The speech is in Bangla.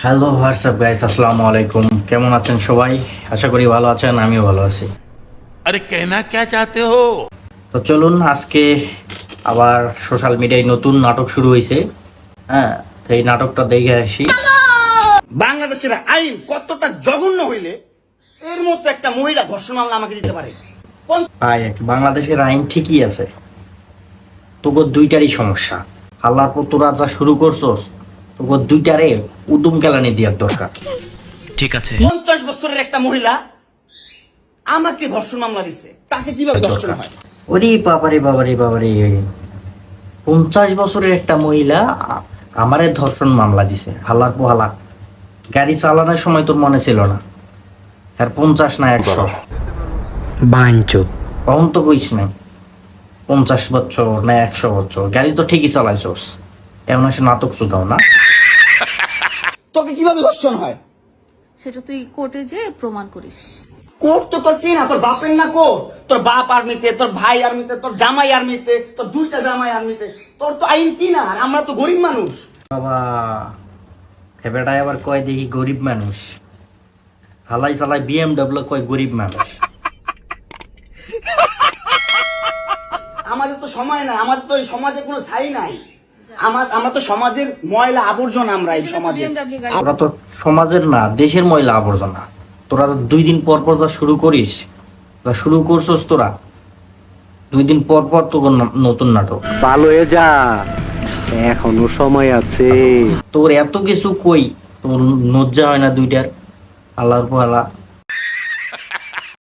হ্যালো হোয়াটসঅ্যাপ গাইস, আসসালামু আলাইকুম। কেমন আছেন সবাই? আশা করি ভালো আছেন, আমিও ভালো আছি। अरे कहना क्या चाहते हो। তো চলুন, আজকে আবার সোশ্যাল মিডিয়ায় নতুন নাটক শুরু হয়েছে। হ্যাঁ, তো এই নাটকটা দেখে আসি। বাংলাদেশের আইন কতটা জঘন্য হইলে এর মতো একটা মহিলা ধর্ষণ মামলা আমাকে দিতে পারে? ভাই, বাংলাদেশের আইন ঠিকই আছে, তোকে দুইটারই সমস্যা। আল্লাহর পর তোরা যা শুরু করছস, তোকে দুইটারে উদুম কেলানি দেওয়ার দরকার। 50 বছরের একটা মহিলা আমাকে ধর্ষণ মামলা দিচ্ছে, তাকে কিভাবে ধর্ষণ হয়? ওরে বাবারে বাবারে বাবারে, 50 বছরের একটা মহিলা আমারে ধর্ষণ মামলা দিছে। হালার পোহালা, গাড়ি চালানোর সময় তোর মনে ছিল না? আর 50 না 100 বাঞ্চো কখন তো কইস নাই 50 বছর না 100 বছর, গাড়ি তো ঠিকই চালাইছস। এমন এসে নাটক শুধাও না। তোকে কিভাবে ধর্ষণ হয়? সেটা তুই কোর্টে যে প্রমাণ করিস। কোর্ট তো তোর কি না, তোর বাপের না কোর্ট? তোর বাপ আর্মিতে, তোর ভাই আর্মিতে, তোর জামাই আর্মিতে, তোর দুইটা জামাই আর্মিতে, তোর তো আইন কি না? আর আমরা তো গরিব মানুষ। বাবা, হেবেটাই আবার কয় দেখি গরিব মানুষ, হালাই চালাই BMW কয় গরিব মানুষ। আমাদের তো সময় নাই, আমাদের তো এই সমাজে কোনো ছাই নাই। আমরা তো সমাজের ময়লা আবর্জনা, আমরা এই সমাজে। BMW গাড়ি তোরা তো সমাজের না, দেশের ময়লা আবর্জনা। তোরা তো 2 দিন পর পর যা শুরু করিস, যা শুরু করছস তোরা, 2 দিন পর পর তো নতুন নাটক। ভালো হয়ে যা, এখনো সময় আছে। তোর এত কিছু কই, তোর লজ্জা হয় না দুইটার? আল্লাহর পোহালা,